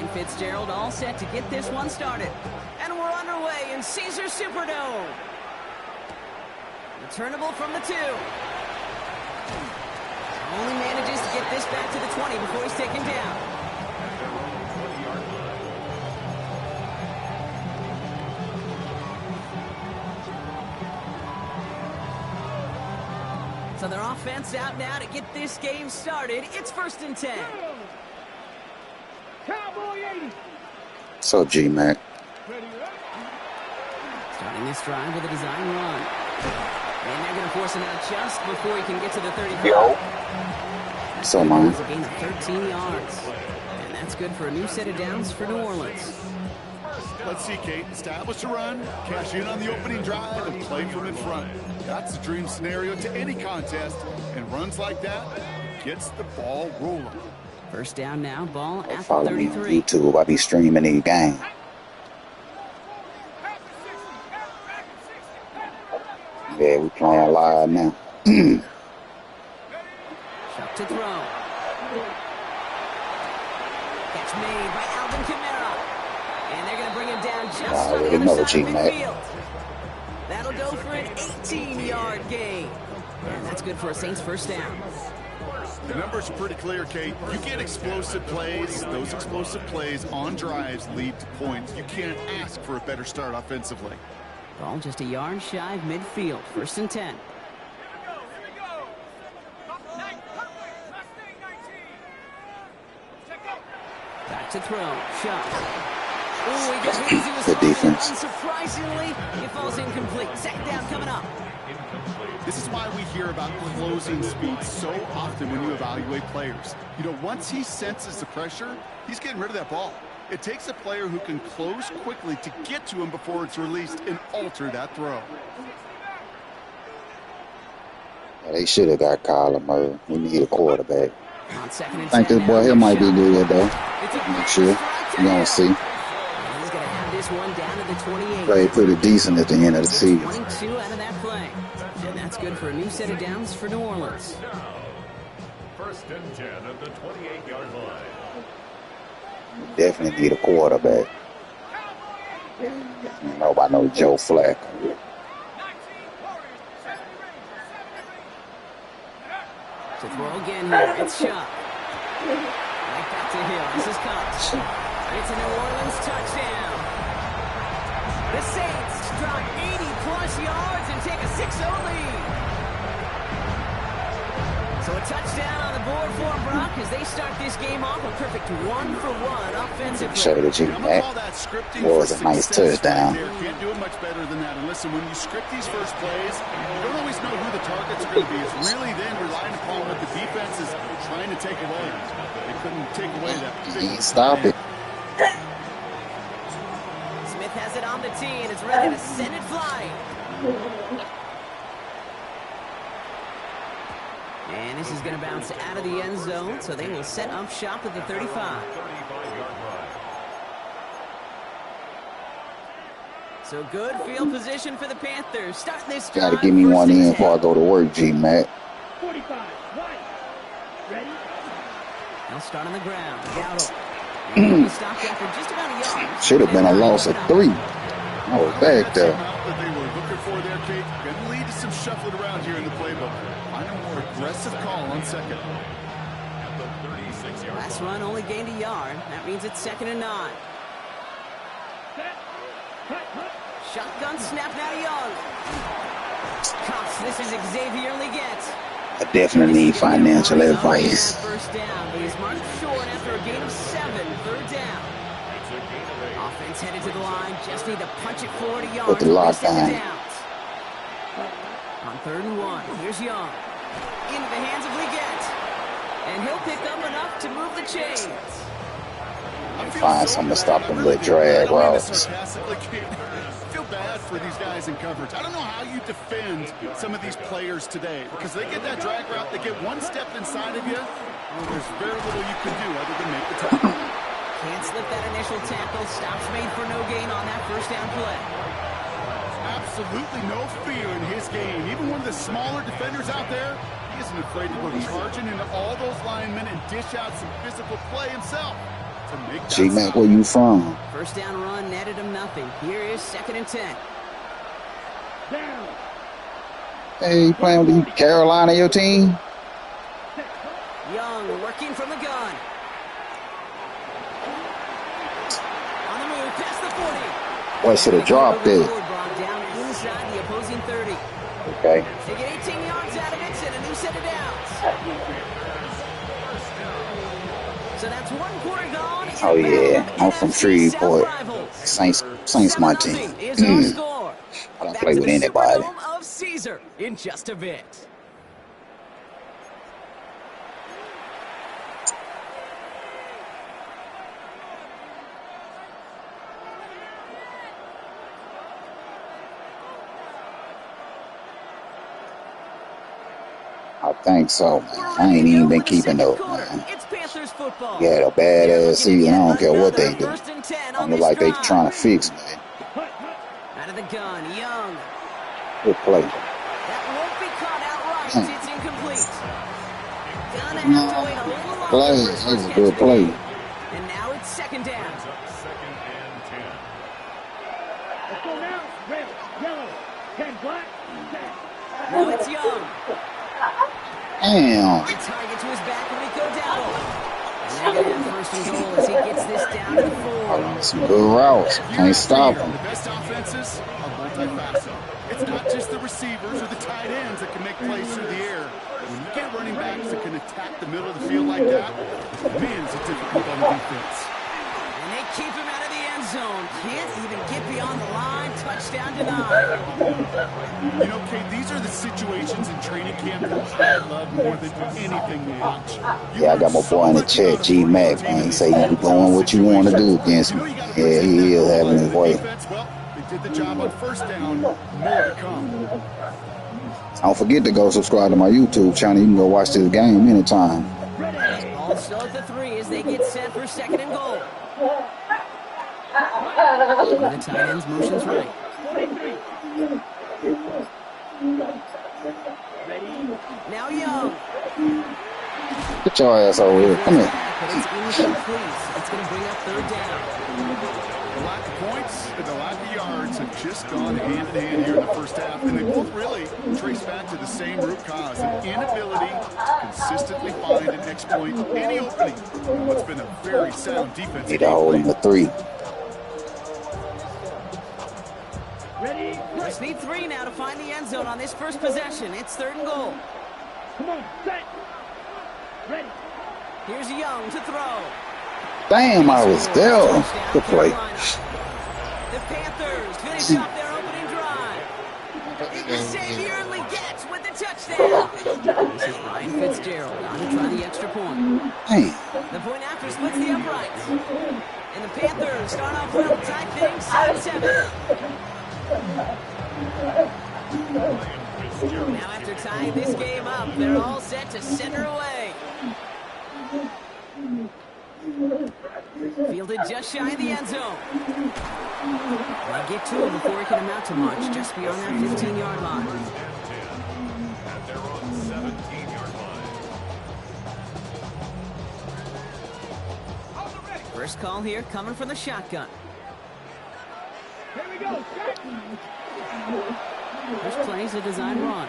Ryan Fitzgerald all set to get this one started. And we're underway in Caesar Superdome. Returnable from the 2. Only manages to get this back to the 20 before he's taken down. So their offense out now to get this game started. It's 1st and 10. Cowboy 80. So G-Mac. Starting this drive with a design run. And they're going to force him out just before he can get to the 35. Yo. So man. It's a gain of 13 yards. And that's good for a new set of downs for New Orleans. Let's see, Kate. Establish a run, cash in on the opening drive, and play from in front. That's the dream scenario to any contest. And runs like that gets the ball rolling. 1st down now, ball at the Follow me on 33. YouTube. I be streaming these games. Yeah, we playing live now. Shot to throw. Catch made by Alvin Kamara. And they're going to bring him down just on the already other know side of G-Mac. midfield. That'll go for an 18-yard gain. And that's good for a Saints 1st down. The numbers are pretty clear, Kate. You get explosive plays. Those explosive plays on drives lead to points. You can't ask for a better start offensively. Ball just a yard shy of midfield. 1st and 10. Back to throw. Shot. Oh, he got hit as he was Good throwing. defense. Unsurprisingly, it falls incomplete. 2nd down coming up. This is why we hear about closing speed so often when you evaluate players. You know, once he senses the pressure, he's getting rid of that ball. It takes a player who can close quickly to get to him before it's released and alter that throw. Yeah, they should have got Kyler Murray. We need a quarterback. On 2nd and I think 10 this boy now, here might be shot. good though. It's a Make great sure. strike to We're gonna him. see. And he's going to have this one down to the 28. Played pretty decent at the end of the season. 22 out of that play. And that's good for a new set of downs for New Orleans. 1st and 10 at the 28-yard line. Definitely need a quarterback. Nobody knows Joe Flacco. To throw again here. It's shot. Right back to Hill. This is Cox. It's a New Orleans touchdown. The Saints drop 80-plus yards and take a 6-0 lead. So a touchdown on the board for them, Brock, as they start this game off a perfect 1-for-1 offensively. Show the I'm gonna G-Mac. call that scripting What was for a nice success touchdown. right there. Can't do it much better than that. And listen, when you script these first plays, you don't always know who the targets are going to be. It's really then relying upon what the defense is trying to take away. They couldn't take away that. Stop it. Smith has it on the tee, and it's ready to send it flying. And this is going to bounce out of the end zone, so they will set up shop at the 35. 35-yard line. So good field position for the Panthers. Starting this Gotta drive, give me 1st one and in 10. before I go to work, G-Mac. 45. Right. Ready? They'll start on the ground. Dowdle. And he stopped after just about a yard. Should have been a loss of 3. I was back there. That they were looking for there, Kate. Going to lead to some shuffling around here in the playbook. Find a more aggressive call on 2nd. At the 36-yard Last line. run only gained a yard. That means it's 2nd and 9. Set. Cut. Cut. Shotgun snap now to Young. Cox, this is Xavier Leggett. I definitely need financial advice. First down, but he's marked short after a gain of 7. 3rd down. It's a gain of 8. Offense headed to the line. Just need to punch it forward a yard. Put the to lock reset the down. downs. On 3rd and 1, here's Young. Into the hands of Leggett. And he'll pick up enough to move the chains. Find something to stop them little drag routes. I feel bad for these guys in coverage. I don't know how you defend some of these players today because they get that drag route, they get one step inside of you, well, there's very little you can do other than make the tackle. Can't slip that initial tackle. Stops made for no gain on that 1st down play. Absolutely no fear in his game. Even one of the smaller defenders out there, he isn't afraid to go charging into all those linemen and dish out some physical play himself. to make that G-Mac, stop. where you from? First down run netted him nothing. Here is 2nd and 10. Down. Hey, you playing with the Carolina, your team? Young working from the gun. On the move, past the 40. Boy, should have dropped it. Down inside the opposing 30. Okay. They get 18 yards out of it and a new set of downs. So that's 1 quarter gone. Oh, yeah. I'm from Shreveport. Saints my team. Is our score. I don't Back play to with the anybody. Superdome of Caesar in just a bit. I think so, man. I ain't even been keeping up, man. It's Panthers football. Yeah, a badass season. I don't care what they do. First and 10 I on look this like they drive. trying to fix me. Out of the gun, Young. Good play. That won't be caught outright. Hmm. It's incomplete. Gonna have to wait a little longer Play. for his That was first a catch good of the play. game. And now it's 2nd down. Second and 10. Let's go now. Red, yellow, 10 black, 10. Now it's Young. Damn. The target to his back, Rico Dowdle. And they're going to have 1st and goal as he gets this down to the 4. Some good routes. Can't stop The him. best offenses are multifaceted. It's not just the receivers or the tight ends that can make plays through the air. When you get running backs that can attack the middle of the field like that, man, it's a difficult on the defense. And they keep him out of the end zone. Can't even get beyond the line. Touchdown denied. You know, Kate, these are the situations in training camp that I love more than anything to watch. Yeah, I got my boy in the chat, G-Mac, man. He say you doing what you want to do against me. Yeah, he is having his way. Well, they did the job on 1st down. More to come. Don't forget to go subscribe to my YouTube channel. You can go watch this game anytime. Ball still at the 3 as they get set for 2nd and goal. One of the tight ends motions right. 43. Now Young. Get your ass over here. Come here. But it's incomplete. It's going to bring up 3rd down. The lack of points and the lack of yards have just gone hand in hand here in the first half, and they both really trace back to the same root cause, an inability to consistently find and exploit any opening. What's been a very sound defensive Need to hold him to 3. Ready? Just need 3 now to find the end zone on this first possession. It's 3rd and goal. Come on, set. Ready. Here's Young to throw. Damn, I was there. Touchdown, Good play. Carolina. The Panthers finish off their opening drive. Xavier Legette with the touchdown. This is Ryan Fitzgerald on to try the extra point. Damn. The point after splits the uprights. And the Panthers start off well, tie things 7-7. Now after tying this game up, they're all set to send her away. Fielded just shy of the end zone. They get to him before he can amount to much, just beyond that 15-yard line. And they're on 17-yard line. First call here coming from the shotgun. Here we go. Set. First plays a design run.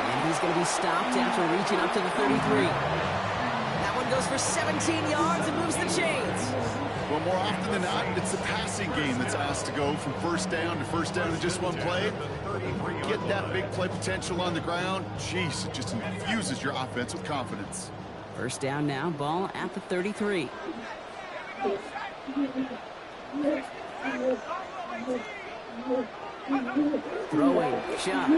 And he's going to be stopped after reaching up to the 33. That one goes for 17 yards and moves the chains. Well, more often than not, it's the passing game that's asked to go from 1st down to 1st down in just one play. Get that big play potential on the ground. Jeez, it just infuses your offense with confidence. First down now, ball at the 33. Throwing, shot.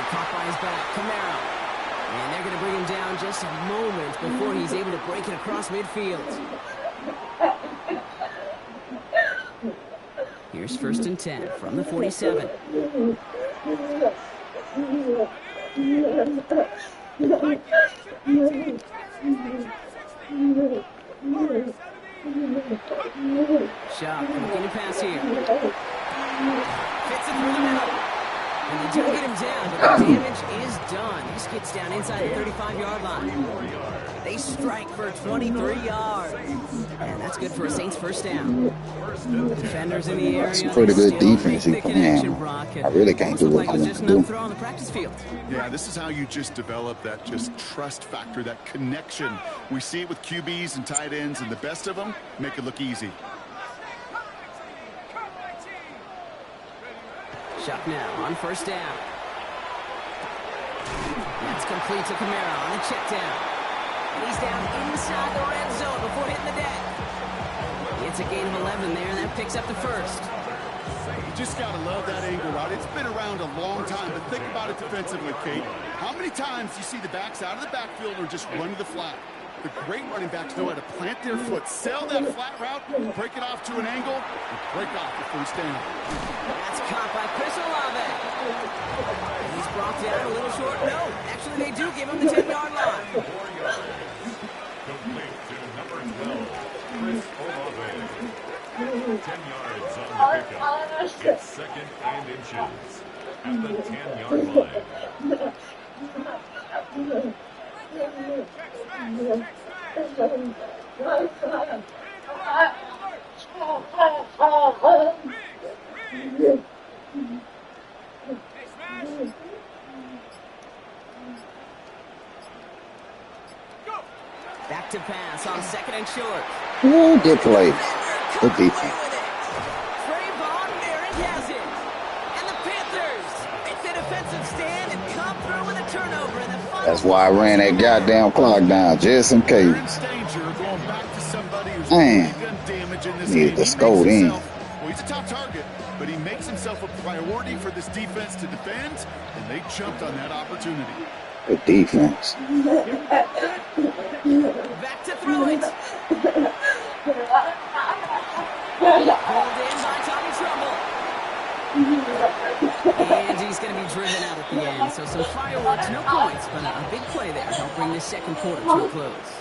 Caught by his back, Kamara. And they're going to bring him down just a moment before he's able to break it across midfield. Here's 1st and 10 from the 47. Shot, looking to pass here. Fits it through the middle. And they do get him down, but the damage is done. This gets It's down inside the 35-yard line. They strike for 23 yards. And that's good for a Saints first down. Defenders in the area. Some pretty good defense. Man, I really can't do what I want to do. Throw on the practice field. Yeah, this is how you just develop that just trust factor, that connection. We see it with QBs and tight ends, and the best of them make it look easy. Shot now on first down. That's complete to Kamara on a check down. And he's down inside the red zone before hitting the deck. It's a gain of 11 there, and that picks up the first. You just got to love that angle route. It's been around a long time, but think about it defensively, Kate. How many times do you see the backs out of the backfield or just run to the flat? The great running backs know how to plant their foot, sail that flat route, break it off to an angle, and break off the first down. That's caught by Chris Olave. And he's brought down a little short. No, actually they do give him the 10-yard line. Complete to number 12, Chris Olave. 10 yards on the pickup. It's second and inches at the 10-yard line. Back to pass on second and short. Ooh, good play. Good defense. Trayvon Merrick has it. And the Panthers make the defensive stand and come through with a turnover in the final. That's why I ran that goddamn clock down, just in They're in case. danger of going back to somebody who's Man. really done damage in this Needed game. to He score makes in. himself- Well, he's a top target, but he makes himself a priority for this defense to defend, and they jumped on that opportunity. Good defense. Back to throw it. Pulled in by Tommy Trumbull. And he's going to be driven out at the end. So some fireworks, no points, but a big play there to help bring this second quarter to a close.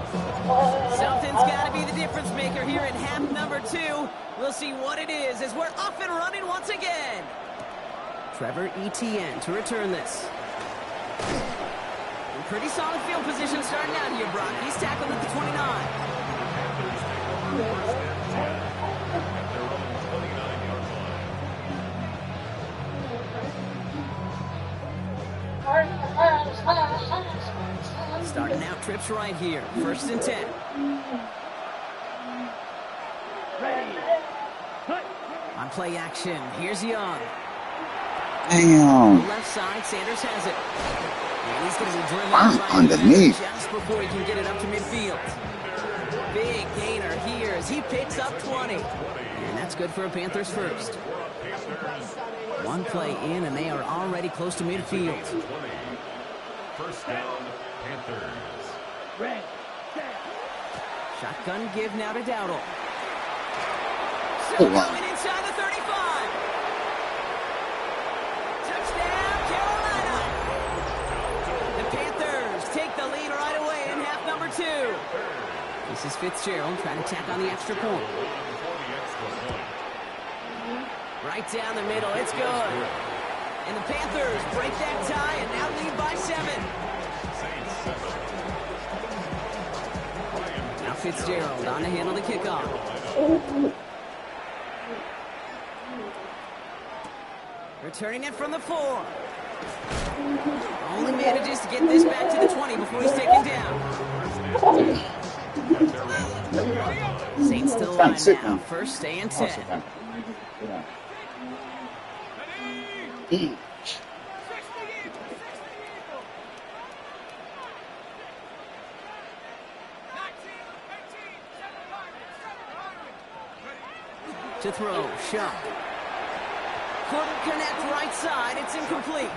Something's got to be the difference maker here in half number 2. We'll see what it is as we're off and running once again. Trevor Etienne to return this. Pretty solid field position starting out here, Brock. He's tackled at the 29. Starting out trips right here. First and 10. On play action, here's Young. Damn. Left side, Sanders has it. And he's going to be driven Wow, right underneath. just before he can get it up to midfield. Big gainer here as he picks up 20. And that's good for a Panthers first. One play in, and they are already close to midfield. First down, Panthers. Shotgun give now to Dowdle. Oh, Still wow. coming inside the 35. Touchdown, Carolina. The Panthers take the lead right away in half number 2. This is Fitzgerald trying to tack on the extra point. Right down the middle, it's good. And the Panthers break that tie and now lead by 7. Now Fitzgerald on to handle the kickoff. Returning it from the 4. Only manages to get this back to the 20 before he's taken down. Saints still line now. First and 10. To throw, shot. Couldn't connect right side. It's incomplete.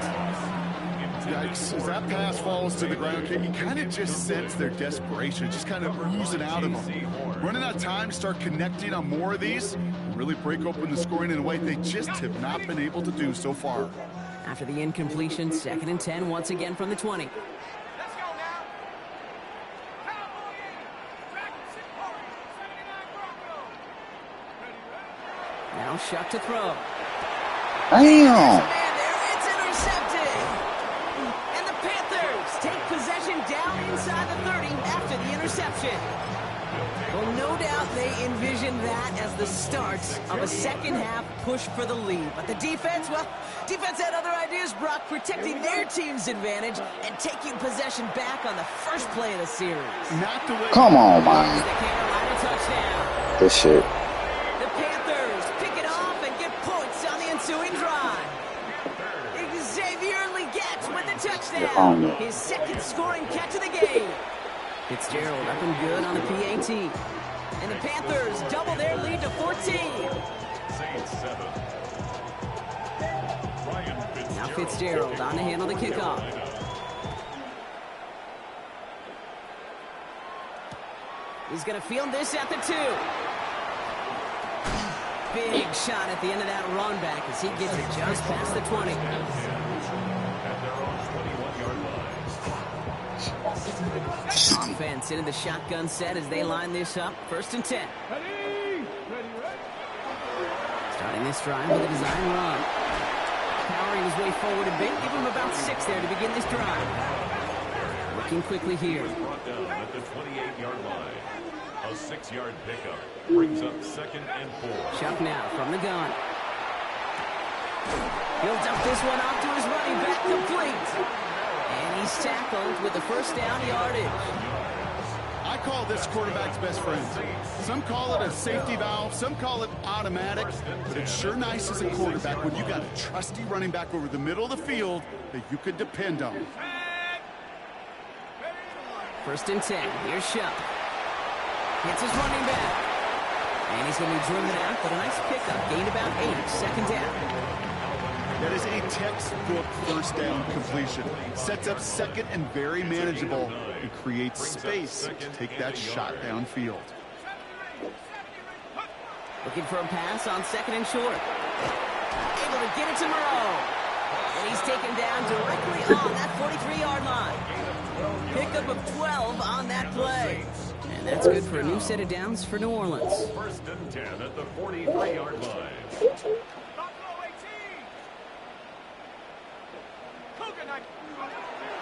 Yikes. As that pass falls to the ground, you kind of just sense their desperation, just kind of oozing out of them. Running out of time to start connecting on more of these, and really break open the scoring in a way they just have not been able to do so far. After the incompletion, second and 10 once again from the 20. Now Shuck to throw. Damn. Man, there, it's intercepted. And the Panthers take possession down inside the 30 after the interception. Well, no doubt they envisioned that as the start of a second-half push for the lead. But the defense, well, defense had other ideas, Brock, protecting their team's advantage and taking possession back on the first play of the series. Not the way. Come on, The man. Carolina touchdown. This shit. The Panthers pick it off and get points on the ensuing drive. Xavier Legette with the touchdown. His second scoring catch of the game. Fitzgerald up and good on the PAT. And the Panthers double their lead to 14. Saints 7. Ryan Now Fitzgerald on to handle the kickoff. He's going to field this at the 2. Big shot at the end of that run back as he gets it just past the 20. Offense into the shotgun set as they line this up. 1st and 10. Starting this drive with a design run. Powering his way forward a bit. Give him about 6 there to begin this drive. Looking quickly here. Brought down at the 28-yard line. A 6-yard pickup brings up 2nd and 4. Chuck now from the gun. He'll dump this one off to his running back, complete. And he's tackled with the first down yardage. I call this quarterback's best friend. Some call it a safety valve, some call it automatic, but it's sure nice as a quarterback when you got a trusty running back over the middle of the field that you could depend on. 1st and 10. Here's Shuck. Hits his running back. And he's going to be driven out, but a nice pickup. Gained about 8. 2nd down. That is a textbook first down completion. Sets up 2nd and very manageable and creates space to take that shot downfield. Looking for a pass on 2nd and short. Able to get it to Moreau. And he's taken down directly on that 43-yard line. Pickup of 12 on that play. And that's good for a new set of downs for New Orleans. 1st and 10 at the 43-yard line.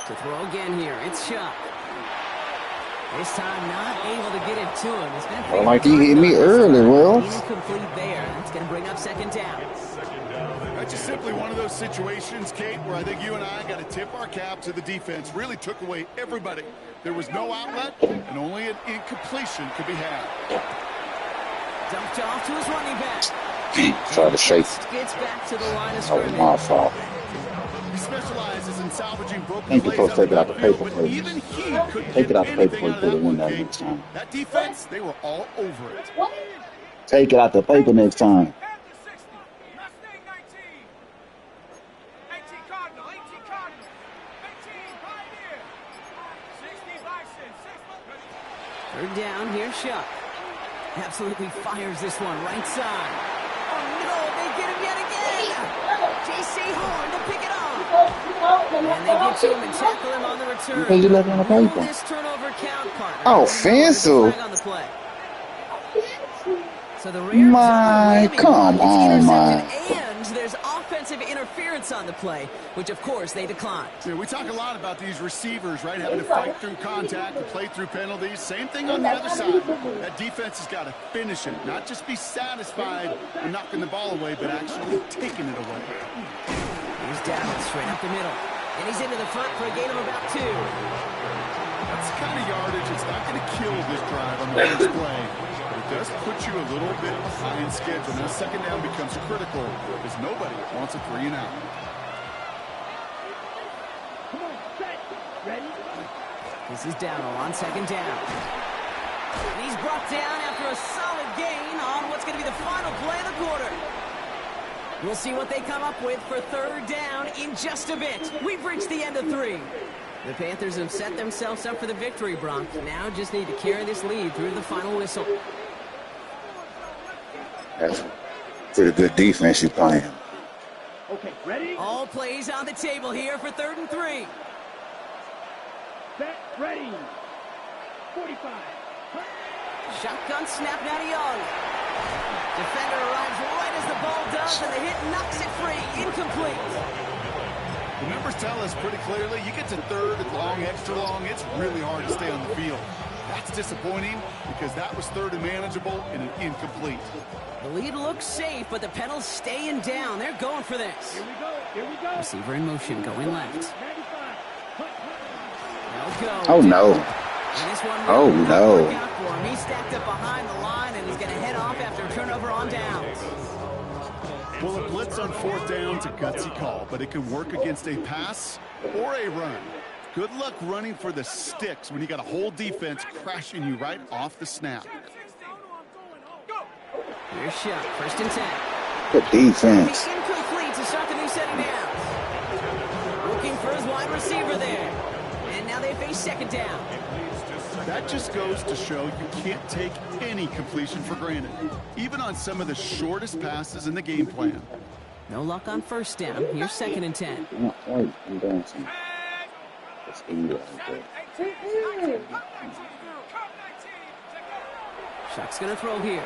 To throw again here, it's Shuck. This time not able to get it to him. It's been Well, like he hit me early, Will. incomplete there. That's going to bring up 2nd down. That's just simply one of those situations, Kate, where I think you and I got to tip our cap to the defense. Really took away everybody. There was no outlet, and only an incompletion could be had. Dumped off to his running back. Try to shake. Gets back to the line of That was scrimmage. my fault. He specializes in salvaging broken Thank you, plays folks. Take it out the paper, but please. even he couldn't Take it get out the paper anything before you out put of it that in one, there Kate. next time. That defense, they were all over it. Take it out the paper next time. Third down, here's Shuck. Absolutely fires this one right side. Oh no, they get him yet again! J.C. Horn to pick it off. And they get to him and tackle him on the return. Because you left it on the Roll paper. this turnover count, partner. Offensive. Flag on the play. So the Raiders My, are come it's on, intercepted, man. and there's offensive interference on the play, which of course they declined. Yeah, we talk a lot about these receivers, right, having to fight through contact, to play through penalties. Same thing on the other side. That defense has got to finish it, not just be satisfied with knocking the ball away, but actually taking it away. He's down straight up the middle, and he's into the front for a gain of about 2. That's the kind of yardage. It's not going to kill this drive on the first play, but it does put you a little bit behind schedule. Now, 2nd down becomes critical because nobody wants a 3 and out. Come on, set, ready? This is Dowdle on 2nd down. And he's brought down after a solid gain on what's going to be the final play of the quarter. We'll see what they come up with for 3rd down in just a bit. We've reached the end of 3. The Panthers have set themselves up for the victory, Bronx. Now just need to carry this lead through the final whistle. That's pretty good defense you're playing. Okay, ready? All plays on the table here for 3rd and 3. Set, ready. 45. Shotgun snap now to Young. Defender arrives right as the ball does, and the hit knocks it free. Incomplete. The numbers tell us pretty clearly, you get to third and long, extra long, it's really hard to stay on the field. That's disappointing because that was third and manageable and an incomplete. The lead looks safe, but the Penals staying down. They're going for this. Here we go. Here we go. Receiver in motion, going left. 95. Punt. No go. Oh, no. And this one Oh, will not no. work out for him. He's stacked up behind the line, and he's going to head off after a turnover on downs. Well, a blitz on fourth down's a gutsy call, but it can work against a pass or a run. Good luck running for the sticks when you got a whole defense crashing you right off the snap. Here's shot. First and 10. Good defense. He's incomplete to start the new setting down. Looking for his wide receiver there. And now they face second down. That just goes to show you can't take any completion for granted, even on some of the shortest passes in the game plan. No luck on first down. Here's second and 10. I'm doing some speed right there. Shuck's going to throw here.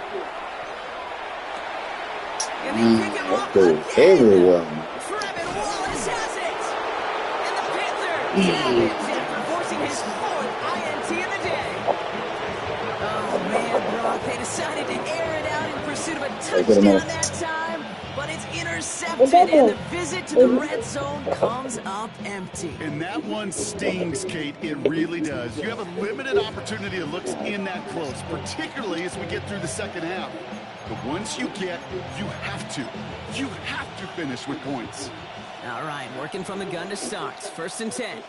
And they pick him Let's up go again. everyone. Trevin Wallace has it. And the Panthers have it after forcing his fourth INT of the day. Oh, man, Brock. They decided to air it out in pursuit of a touchdown that time, but it's intercepted, and the visit to the red zone comes up empty. And that one stings, Kate. It really does. You have a limited opportunity that looks in that close, particularly as we get through the second half. But once you have to finish with points. All right, working from the gun to start. First and 10.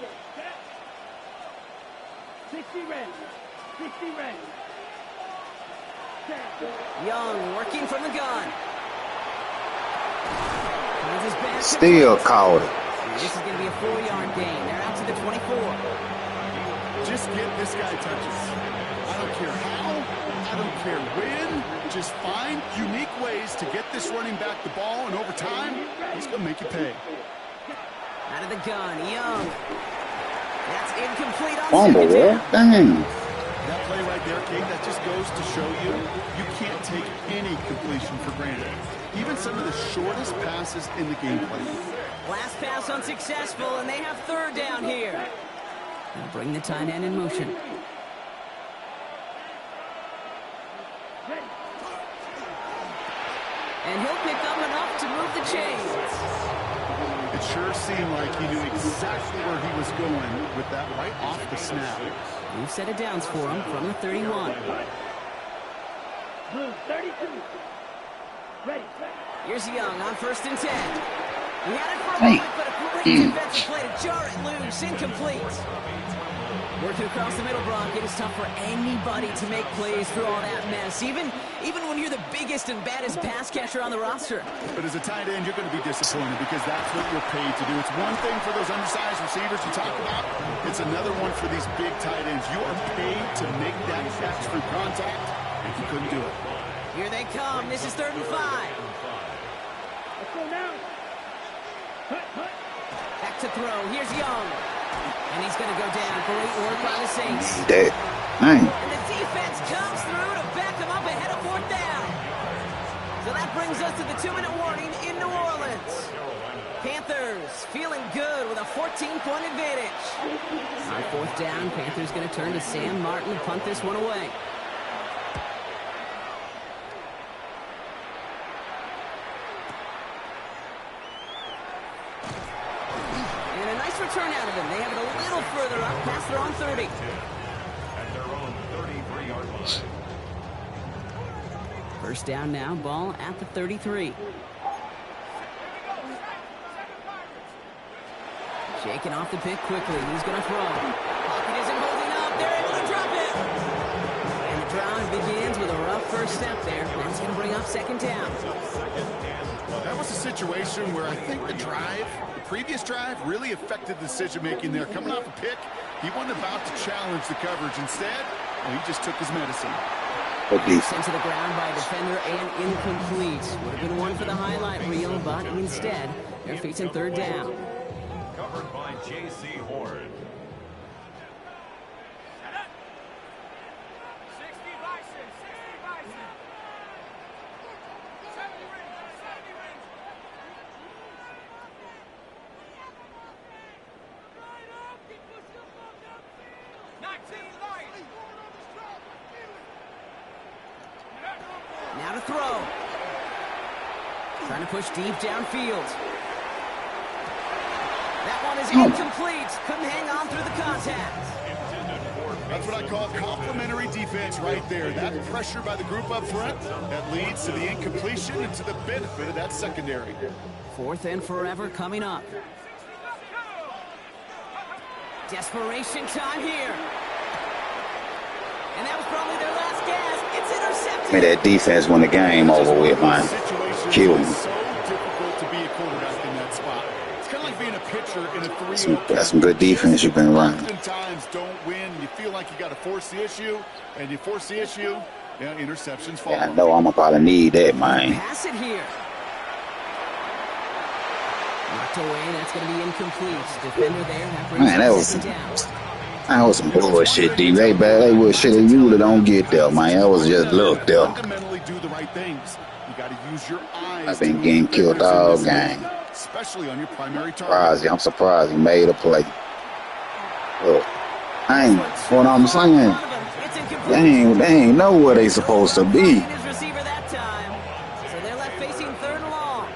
60 ready. 60 ready. Young working from the gun. Finds his back. Still called it. This is going to be a 4-yard gain. They're out to the 24. Just get this guy touches. I don't care how, I don't care when. Just find unique ways to get this running back the ball, and over time, he's going to make you pay. Out of the gun, Young. That's incomplete on Fumble, second bro. down. Dang. That play right there, Kate, that just goes to show you, you can't take any completion for granted. Even some of the shortest passes in the game plan. Last pass unsuccessful, and they have third down here. They'll bring the tight end in motion. And he'll pick up enough to move the chains. It sure seemed like he knew exactly where he was going with that right off the snap. New set of downs for him from the 31. Blue 32. Ready. Here's Young on first and 10. He had it for a moment, but a great defensive play to jar it loose. Incomplete. Working across the middle, Brock. It is tough for anybody to make plays through all that mess, even when you're the biggest and baddest pass catcher on the roster. But as a tight end, you're going to be disappointed because that's what you're paid to do. It's one thing for those undersized receivers you talk about. It's another one for these big tight ends. You are paid to make that catch through contact, and you couldn't do it. Here they come. This is 3rd and 5. Let's go now. Hut. Back to throw. Here's Young. And he's going to go down. Great work by the Saints. Dang. And the defense comes through to back them up ahead of 4th down. So that brings us to the 2-minute warning in New Orleans. Panthers feeling good with a 14-point advantage. On 4th down, Panthers going to turn to Sam Martin to punt this one away. And a nice return out of them. They have it a little further up past their own 30. At their own 33-yard line. First down now, ball at the 33. Shaking off the pick quickly. He's going to throw. Pocket isn't holding up. They're able to drop it. And the drive begins with a rough first step there. That's going to bring up second down. That was a situation where I think the previous drive, really affected the decision-making there. Coming off a pick, he wasn't about to challenge the coverage. Instead, he just took his medicine. Sent to the ground by a defender and incomplete. Would have been one for the highlight reel, but instead, they're facing 3rd down. Covered by J.C. Horn. throw. Trying to push deep downfield. That one is incomplete. Couldn't hang on through the contact. That's what I call complimentary defense right there. That pressure by the group up front, that leads to the incompletion and to the benefit of that secondary. 4th and forever coming up. Desperation time here. And that was probably their last gasp. It's intercepted. Man, that defense won the game over with, man. Killed me. So difficult to be a quarterback in that spot. It's kind of like being a pitcher in a 3-0. That's some good defense you've been running. Oftentimes don't win. You feel like you got to force the issue, and you force the issue, yeah, interceptions fall. Yeah, I know I'm gonna probably need that, man. Pass it here. Knocked away. That's going to be incomplete. Defender there. Man, that was some bullshit, D. They was shit that you really don't get there, man. That was just luck there. Fundamentally do the right things. You got to use your eyes. I've been getting killed all game. Especially on your primary target. I'm surprised he made a play. Look, I ain't what I'm saying. They ain't know where they supposed to be. His receiver that time. So they're left facing 3rd and long.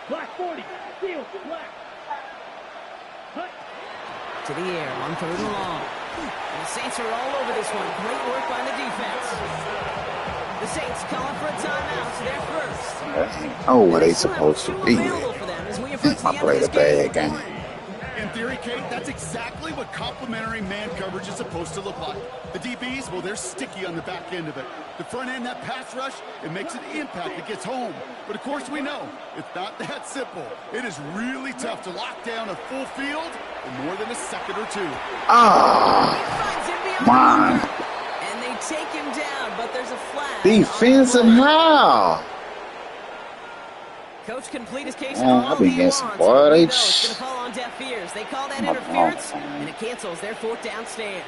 Black 40. Field. Black. Cut. To the air on 3rd and long. And the Saints are all over this one. Great work by the defense. The Saints calling for a timeout. They're first. They ain't know where they supposed to be. I played a bad game. In theory, Kate, that's exactly what complementary man coverage is supposed to look like. The DBs, well, they're sticky on the back end of it. The front end, that pass rush, it makes an impact. It gets home. But, of course, we know it's not that simple. It is really tough to lock down a full field in more than a second or two. Man. And they take him down, but there's a flag. Defensive how? Coach complete his case. I've been getting some boy. They it's going to fall on deaf ears. They call that interference, and it cancels their 4th down stand.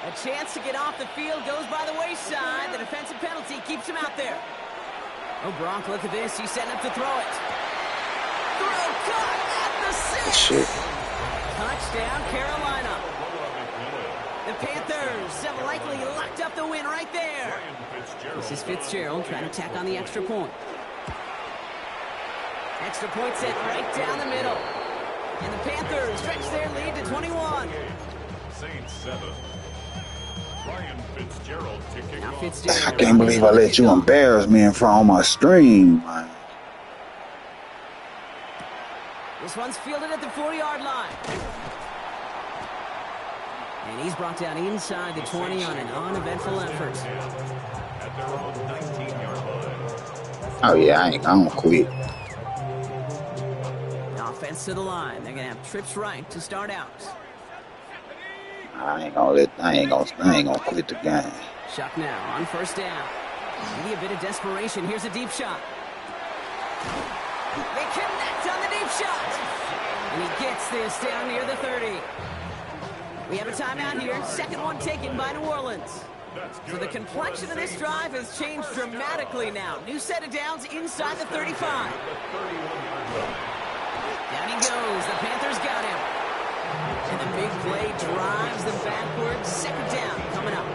A chance to get off the field goes by the wayside. The defensive penalty keeps him out there. Oh, Gronk, look at this. He's setting up to throw it. Throw caught at the 6. Shit. Touchdown, Carolina. The Panthers have likely locked up the win right there. This is Fitzgerald trying to tack on the extra point. Extra point set right down the middle. And the Panthers stretch their lead to 21. Saints 7. Ryan Fitzgerald to kick Now off. Fitzgerald. I can't believe I let you embarrass me in front of my stream, man. This one's fielded at the 4-yard line. And he's brought down inside the 20 on an uneventful effort. At their own 19-yard line. Oh yeah, I ain't gonna quit. Offense to the line. They're gonna have trips right to start out. I ain't gonna quit the game. Shuck now on 1st down. Maybe a bit of desperation. Here's a deep shot. They connect on the deep shot. And he gets this down near the 30. We have a timeout here. 2nd one taken by New Orleans. So the complexion of this drive has changed dramatically now. New set of downs inside the 35. Down he goes. The Panthers got him. And the big play drives them backwards. 2nd down coming up.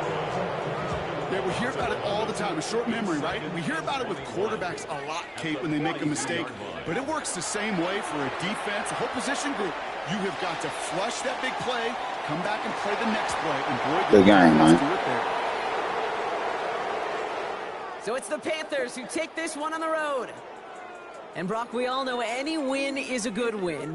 Yeah, we hear about it all the time. A short memory, right? We hear about it with quarterbacks a lot, Kate, when they make a mistake. But it works the same way for a defense, a whole position group. You have got to flush that big play, come back and play the next play. And boy, Good game, man. do it there. So it's the Panthers who take this one on the road. And Brock, we all know any win is a good win.